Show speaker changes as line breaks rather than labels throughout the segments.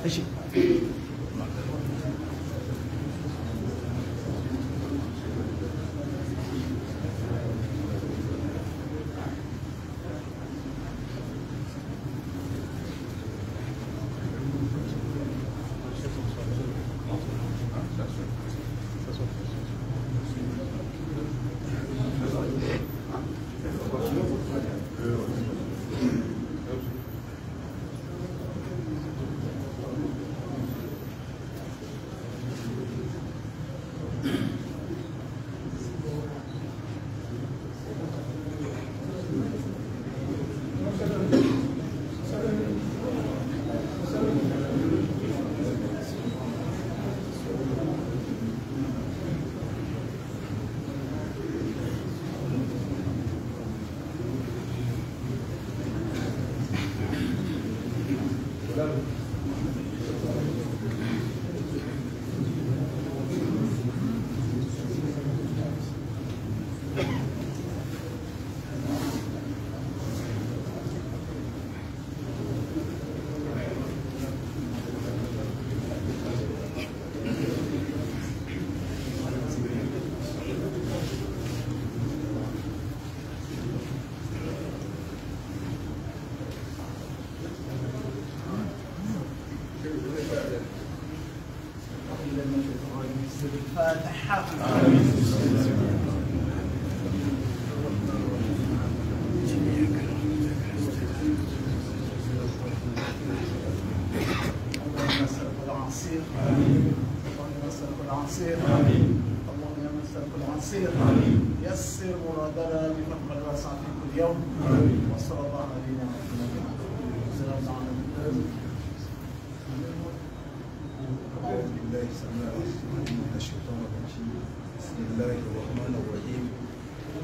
ماشي. يسر مرادنا بفضل الواسع في كل يوم. وصلى الله علينا محمد وسلم على
أعوذ بالله السميع العليم من الشيطان الرجيم. بسم الله الرحمن الرحيم.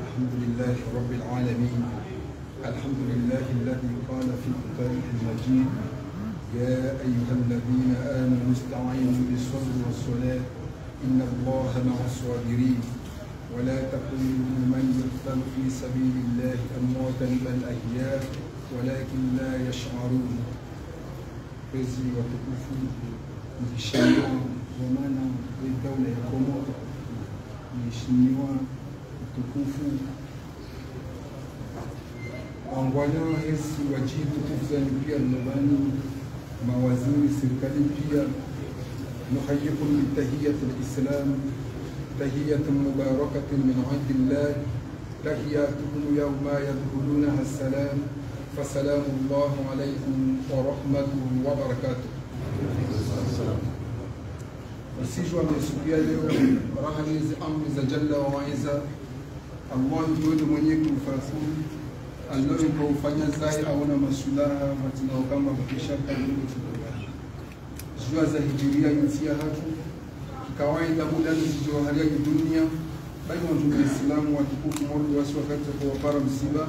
الحمد لله رب العالمين. الحمد لله الذي قال في كتابه المجيد: يا أيها الذين آمنوا استعينوا بالصبر والصلاة إن الله مع الصابرين ولا تقولوا لمن يقتل في سبيل الله أمواتا بل أحياء ولكن لا يشعرون. Mwezi watukufu mheshimiwa Gavana wa Dawla ya Komoro, Mheshimiwa mtukufu wangwana hesi wajibu tukufu pia nyumbani, mawaziri serikali pia, nuhayyikum bitahiyat al-Islam tahiyatan mubarakatan min 'indillah tahiyatukum yawma yadkhulunaha as-salam فسلام الله عليكم ورحمته وبركاته. Wasijwa mmesukia leo raha hizi amri za Jalla wa Aiza. Allah ndio mwenye kufasiri Allah kufanya zai aona masulaha matinao kama kishaka ndio jua za hijiria yinsia hatu kawaida muda ndio hali ya dunia bali wa Uislamu watukufu mmoja wasi wakati kwa para msiba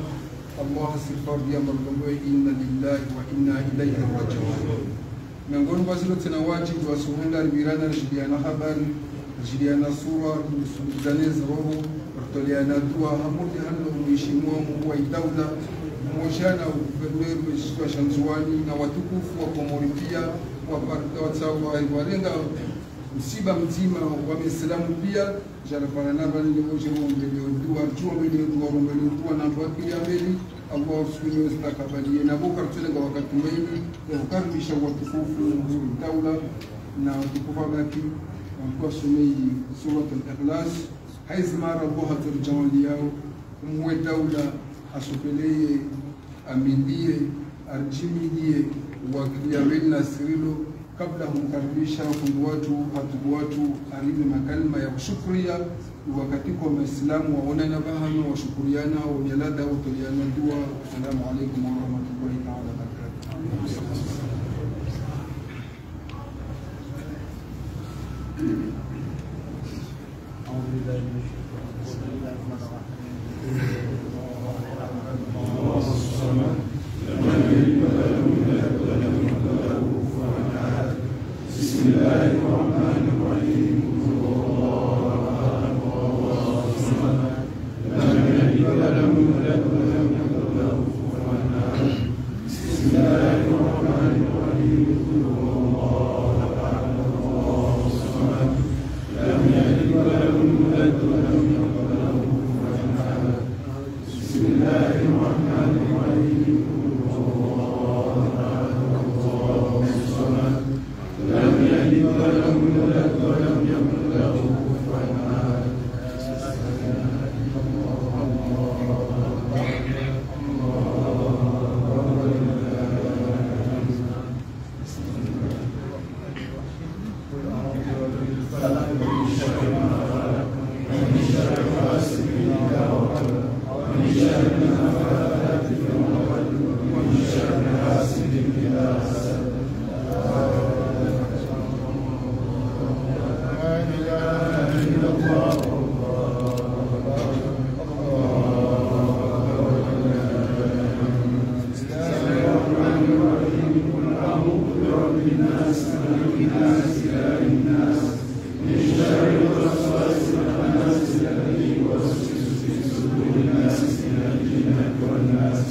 Allah sifar ya margambo inna lillahi wa inna ilayhi raji'un. Miongoni mwa zile tena wajibu wa suhunda mirana jidiana habari jidiana sura zanez roho rtoliana dua hamudi hando mheshimiwa mkuu wa dawla mmoja guverneur wa Shanzuani na watukufu wa Komoro pia wa walenga msiba mzima wa Waislamu pia jarafana namba ni moja mbele dua chuo mbele dua na kwa pia mbele Allah subhanahu wa ta'ala kabali na boka tulenga wakati mwingi ya kukaribisha watukufu wa dawla na watukufu wake kwa sumei surat al-Ikhlas haizmara Allah turjawali yao mwe dawla asupelee amindie arjimidie wakiliameli na sirilo kabla kumkaribisha watu aribu makalima ya kushukria wakati kwa Waislamu waonana bahana washukuriana wanyalada utoliana dua. Assalamu alaykum wa rahmatullahi ta'ala wa barakatuh.
أعوذ بالله من الشيطان
بسم الله الرحمن الرحيم. لم يلد ولم يولد ولم يكن له كفوا أحد. بسم الله الرحمن الرحيم. قل هو الله الناس ملك الناس إله الناس من شر الوسواس الخناس الذي يوسوس في صدور الناس من الجنة والناس.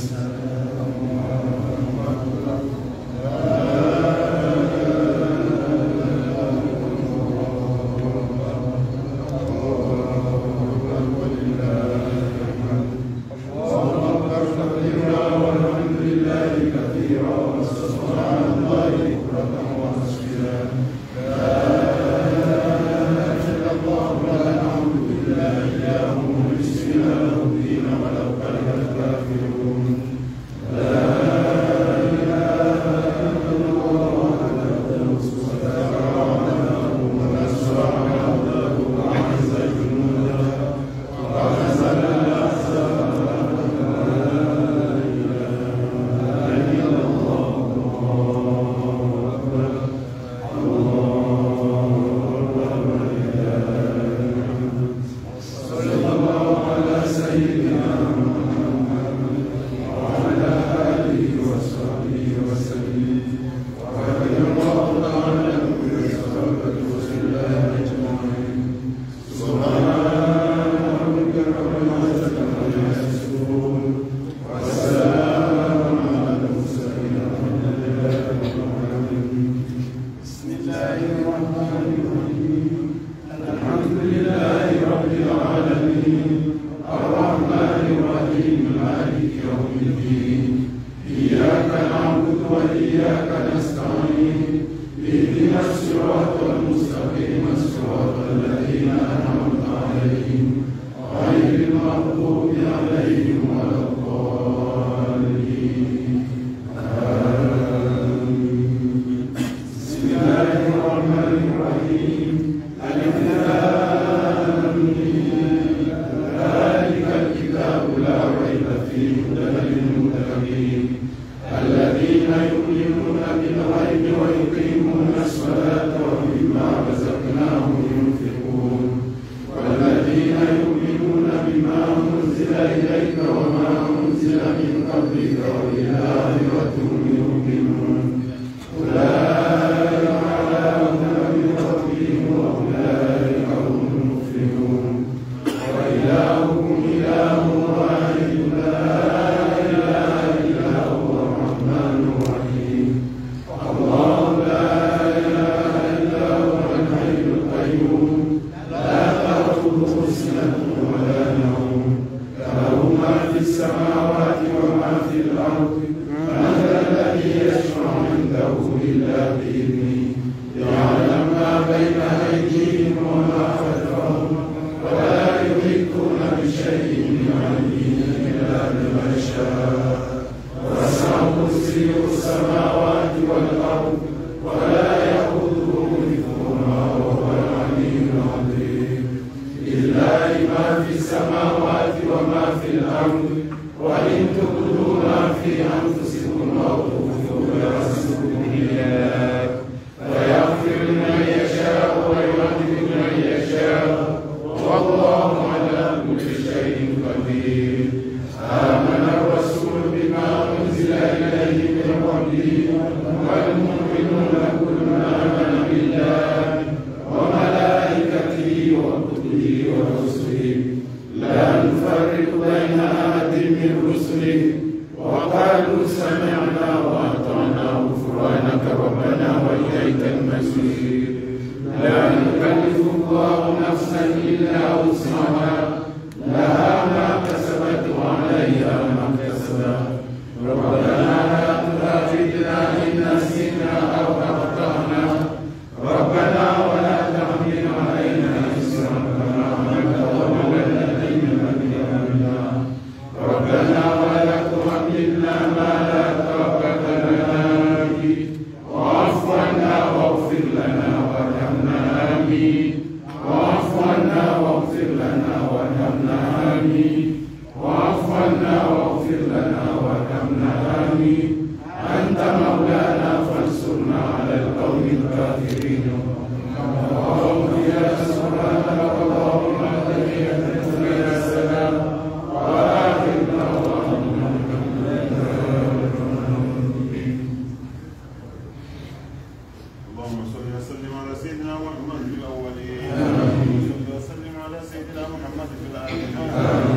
اللهم صل وسلم على سيدنا محمد في الاولين اللهم صل وسلم على سيدنا محمد في الاخرين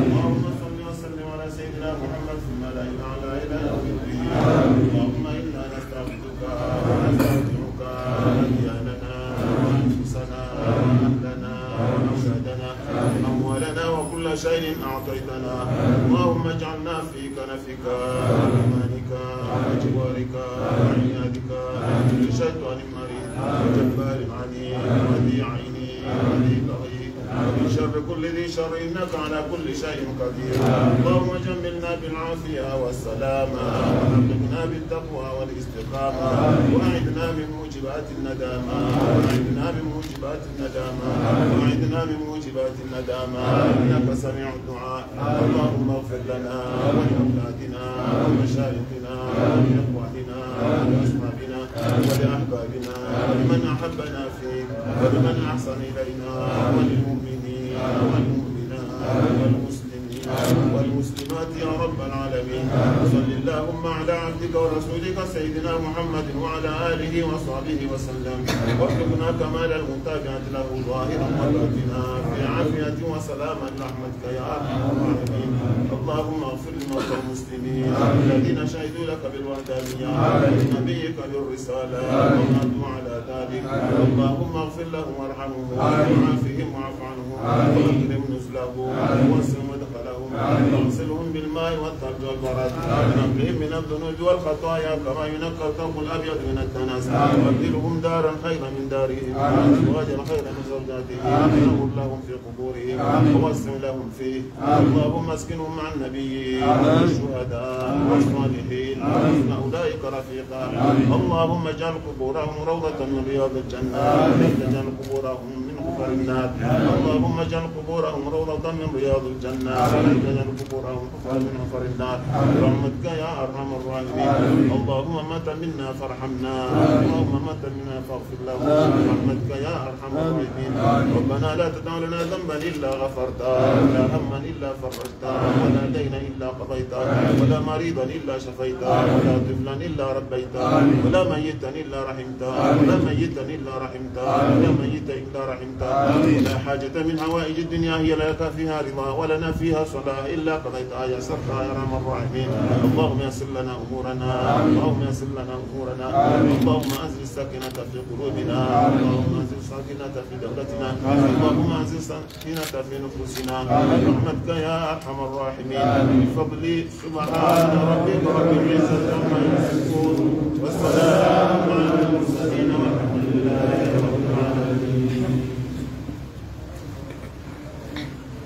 اللهم صل وسلم على سيدنا محمد في الملأ الاعلى الى يوم الدين اللهم انا نستغفرك ونستغفرك دياننا وانفسنا واهلنا واولادنا اموالنا وكل شيء اعطيتنا اللهم اجعلنا في كنفك وامانك وجوارك وعنادك من شيطان مريض وجبار عنيد وذي عين وذي ضغيط ومن شر كل ذي شر انك على كل شيء قدير اللهم جملنا بالعافيه والسلامه وحققنا بالتقوى والاستقامه واعذنا من موجبات الندامه واعذنا من موجبات الندامه واعذنا من موجبات الندامه انك سميع الدعاء اللهم اغفر لنا ولاولادنا ومشايخنا ولاخواننا ولاصحابنا ولاحبابنا ولمن احبنا فيك ولمن احسن الينا وللمؤمنين والمؤمنات والمسلمين والمسلمات يا رب العالمين صل اللهم على عبدك ورسولك سيدنا محمد وعلى اله وصحبه وسلم وارزقنا كمال المتابعه له ظاهرا وباطنا في عافيه وسلاما برحمتك يا ارحم الراحمين اللهم اغفر لموتى المسلمين الذين شهدوا لك بالوحدانيه ونبيك بالرساله وماتوا على ذلك اللهم اغفر لهم وارحمهم وعافهم واعف عنهم واكرم نزلهم واسع مدخلهم واغسلهم بالماء والثلج والبرد ونقهم من الذنوب والخطايا كما ينقى الثوب الابيض من الدنس وابدلهم دارا خيرا من دارهم وازواجا خيرا من زوجاتهم ونور لهم في قبورهم ووسع لهم فيه اللهم اسكنهم مع النبيين والشهداء والصالحين وحسن اولئك رفيقا اللهم اجعل قبورهم روضه من رياض الجنه واجعل قبورهم من غفر النار اللهم اجعل قبورهم روضه من رياض الجنه واجعل قبورهم غفرا من غفر النار برحمتك يا ارحم الراحمين اللهم مات منا فارحمنا اللهم مات منا فاغفر له برحمتك يا ارحم الراحمين ربنا لا تدع لنا ذنبا الا غفرته ولا هما الا فرجته ولا دينا الا قضيته ولا مريضا الا شفيته ولا طفلا الا ربيته ولا ميتا الا رحمته ولا ميتا الا رحمته ولا ميتا الا رحمته ولا حاجة من حوائج الدنيا هي لك فيها رضا ولنا فيها صلاح الا قضيتها يا سرها يا ارحم الراحمين اللهم يسر لنا امورنا اللهم يسر لنا امورنا اللهم انزل السكينة في قلوبنا اللهم انزل السكينة في دولتنا اللهم انزل السكينة في نفوسنا برحمتك يا ارحم الراحمين بفضل سبحان ربك رب العزة عما يصفون والسلام على المرسلين والحمد لله رب العالمين.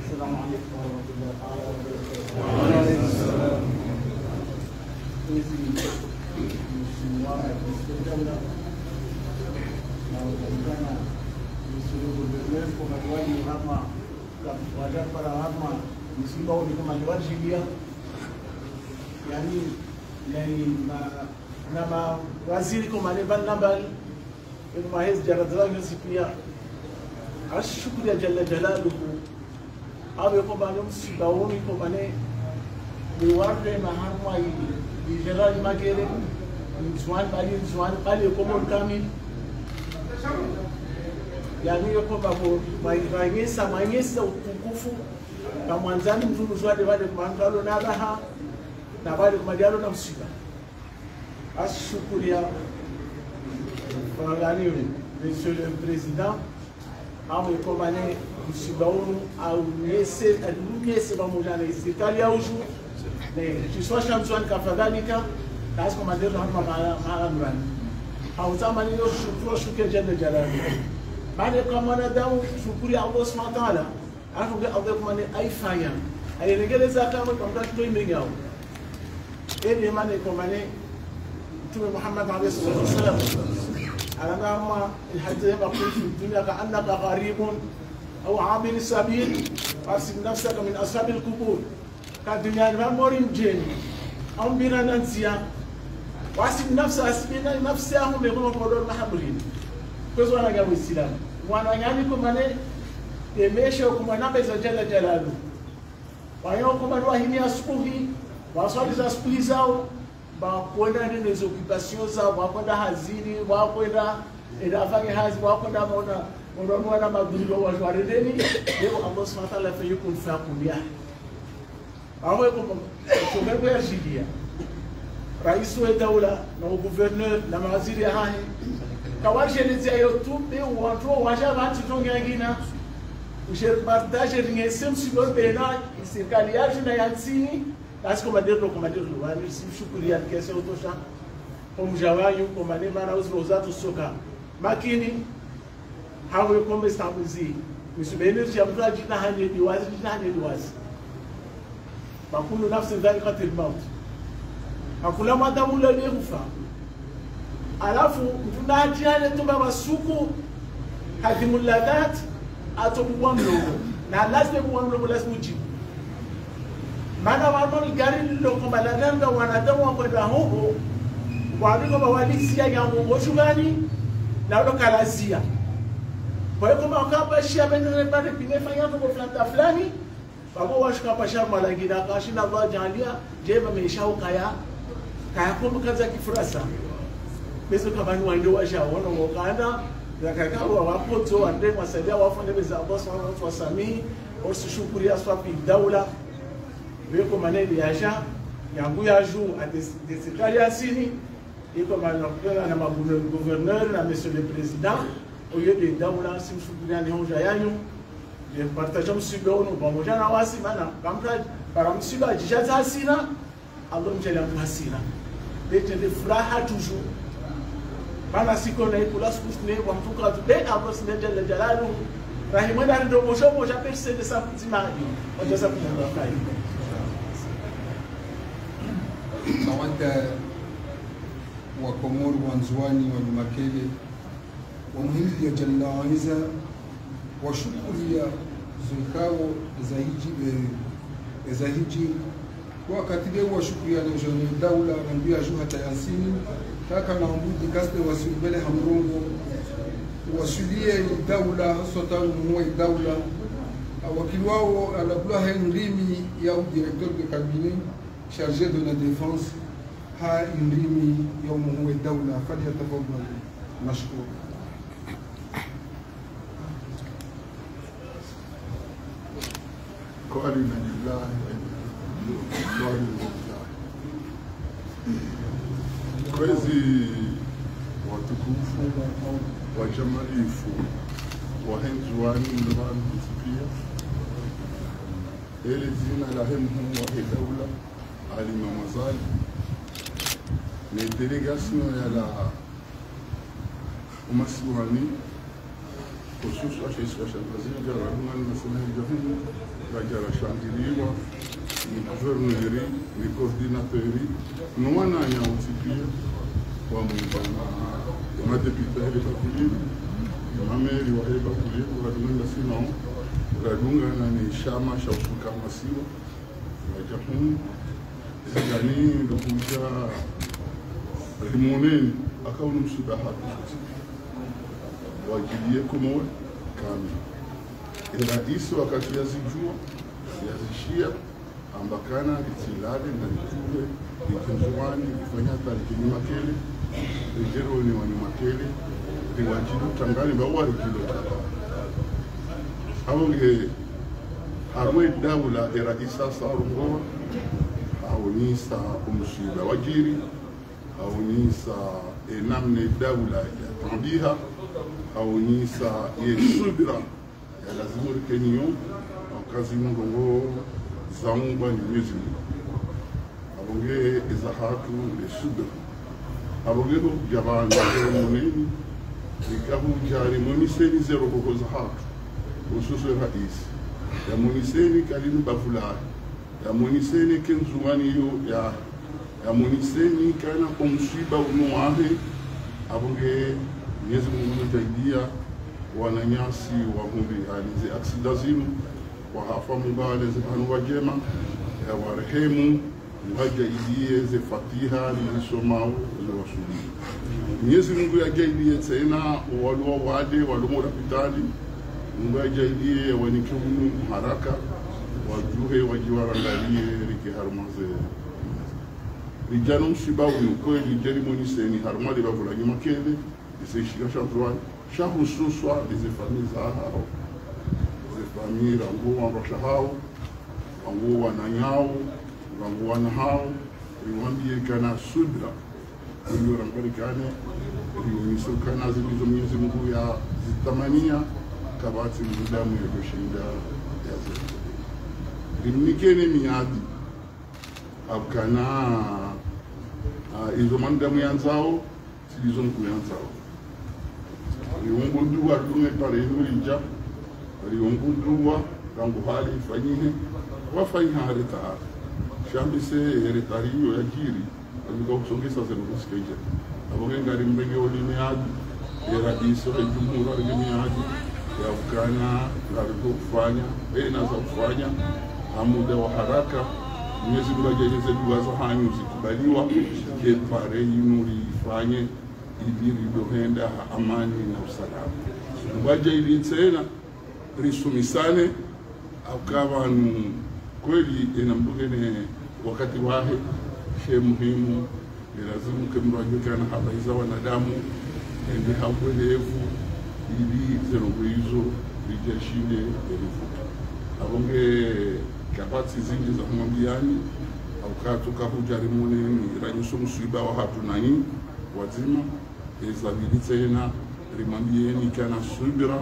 السلام عليكم ورحمة الله تعالى وبركاته.
وعليكم السلام.
wajar para arma msiba ni kama liwajilia yani na waziri kama leban nabal ma hez jaradra yusipia ashukri ya jalla jalaluhu awe ko ba msiba woni ko bane ni warde ma harma yi general magere nzwan bali ko mon kamil yani yuko babo manyesa utukufu na mwanzani mzungu zwade wale mangalo na raha na wale kumadialo na msiba ashukuria fangani monsieur le président amu ko bane msiba unu au yese pamoja na serikali ya uju ne kiswasha mzwani kafadhalika kazi kwa madero hapa mara mrani hautama nilo shukrani jalla jalaluhu baada ya mwanadamu shukuri Allah Subhanahu wa ta'ala afunge Allah kumane aifanya airegeleza kama kwa mtu mwingine ebe mane kwa mane Mtume Muhammad alayhi wasallam alama alhadith yaqul fi dunya ka annaka gharibun aw abir sabil asib nafsaka min ashab alqubur ka dunya ma morin jeni am birana nzia wasib nafsa asbina nafsahu bi qawli mahabrin kwezo wana gawo Uislamu wananyani kumane temesha kumanamba za jalla jalalu wayo kumane wahini asubuhi waswali za asubuhi zao bakwenda nene za occupation zao bakwenda hazini bakwenda ila afanye hazi wako na mwana magundo wa jwaredeni leo Allah subhanahu wa ta'ala fayukun faqulia awe como chomeko ya jidia rais wa dawla na gouverneur na mawaziri ya hahi kawashelezia youtube watu washabantu tongengina usher partage ringesem sibor bena serikali yaje na yansini basi komadero wani simshukuria kesi utosha pomjawanyu komane mara uzrozato soka makini hawe kombe stambuzi misubeni ya mtaji na hali diwazi bakulu nafsi dhalikatil maut hakula madamula lehufa alafu tunajane tumba masuku hadimuladat atokuwa mlogo na lazima kuwa mlogo lazima ujibu maana wano gari liloko maladanga wanadamu wakwenda huko waliko mawalisia ya mungo shugani na wano kalazia kwa hiyo kama wakapa shia bende pale pinefanya tuko fulani babo washuka pasha malangina kashina Allah jalia jema meisha ukaya kaya kumkaza kifurasa bezo kabani wande washaona wakanda yakakawa wapoto wande wasaidia wafanye beza Allah subhanahu wa ta'ala osishukuria swapi daula weko maneno yasha yangu yaju de serikali asini iko maneno na gouverneur na monsieur le président au lieu de daula simshukuria ni hoja yanyu je partage msiba ono pamoja na wasi maana kamta para msiba jijaza hasira Allah mjali hasira lete de furaha toujours maana siko na ikula sikusne kwa mtuka de Allah sinajalla jalalu rahimana ndo moja pesa de samtimani wacha sabu na kai
sawanta wa Komoro wanzwani wa Makele wa muhimdi ya jallaiza wa shukuria zikao za hiji wakati leo wa shukuria na joni daula rambia ju hata yasini kaka na mbudi kaste wasibele hamrongo wasulie daula hasota muwe daula wakili wao alabula henrimi ya directeur de cabinet chargé de la défense ha inrimi ya muwe daula fali yatafadhal mashkur
قال لله kwezi watukufu wajamalifu wahenzuani ndurani pia ele zina la hemhu wa daula alima mazali ni delegation ya la umasiwani khusus wa shambazini jarabuna nasema jahimu rajala chandiliwa ni gouverneur ni coordinateur no wana ya utipia wa muungano na deputy ile bakuli mameli wa ile bakuli radunga sino radunga na ni shama shausuka masiwa wajahimu zani ndokuja limoneni akaunu msudaha wajilie kumowe kamili rais wakati yazijua yazishia ambakana litilale na litule likinzuani lifanya talikini Makele lijero ni wani Makele liwajidu tangani bawa likilo awonge harwe daula rais sarungoa aunisa kumshiba wajiri aunisa namne daula ya tambiha aunisa yesubira lazima rikenyo kazi mungu zangwa ni Mwenyezi Mungu abonge izahatu lesubira abonge jabana muneni ikabu jari muniseni zero kwa zahatu ususu rais ya muniseni kalinu bafula ya muniseni kenzuani yo ya muniseni kana kumshiba unuahe abonge Mwenyezi Mungu mtajia wananyasi wa humbi alize aksidazimu wa hafamu baale zibanu wajema ya warehemu mwaja idie ze fatiha nilisomao za wasuli Mwenyezi Mungu ya jaidie tena waluwa wade walumu rapitali Mungu ya jaidie wanikunu haraka wajuhe wajiwarangalie rike harumaze rijano mshiba unukoe lijeri moniseni harumali bavula Makele isishika shamzwani shahususwa izi famili za hao izi famili ranguwa rosha hao ranguwa na nyao ranguwa na hao riwambie kana subra hiyo rangarikane riunisukana zilizo Mwenyezi Mungu ya zitamania kabati mdamu ya kushinda ya zetu rimnikeni miadi abkana izo mandamu yanzao silizo nkuyanzao riungudua lunge pale nurija riungudua rangu hali ifanyine wafanya harita shambise heritariyo ya jiri alikuwa kusongesa zenukusikeja abonge ngari mbenge oli miadi ya radiso ya jumhuri ya miadi ya ukana ngariko kufanya naza kufanya amuda wa haraka Mwenyezi Mungu ajaze dua za hanyu zikubaliwa ke pare yinuri ifanye ibiri dohenda amani na usalama waje ili tena risumisane akavanu kweli inambugene wakati wahe she muhimu lazima kemrajukana habari za wanadamu ndi hakwelevu ili zerohizo lijashinde elifuta abonge kapati zingi za mwambiani aukatoka hujarimune ni ranyuso msuiba wa hatu nani wazima ezabili tena rimambieni kana subira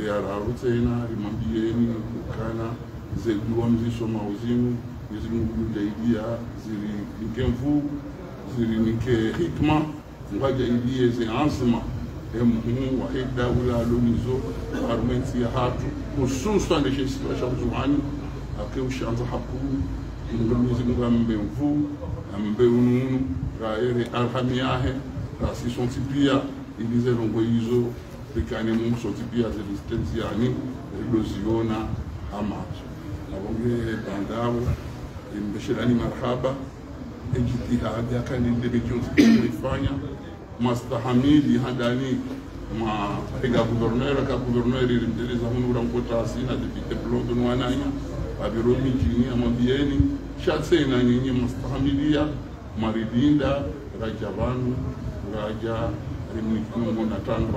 yararu tena rimambieni kana zeduwa mzisho mauzimu Mungu mjaidia ziri nike mfu ziri nike hikma mjaidia zi azma muhimu wa hida ula lunizo armenti ya hatu hususan lishe situation zuhani ake ushanza hapu Mwenyezi Mungu ambe mfu ambe ununu raere alhamiahe rasi sonti pia ilize longo hizo pikane mungu sonti pia zilistenzi yani iloziona hamacho abonge bandawo imbeshirani marhaba ijtihadi akaninde bijonifanya mastahamili hadani ma ega guverneur ilimdeleza hunura mkota asina de plodo nwananya abiromi jini amambieni shatsena nyinyi mastahamilia maridinda rajabanu raja rimnikungu na tano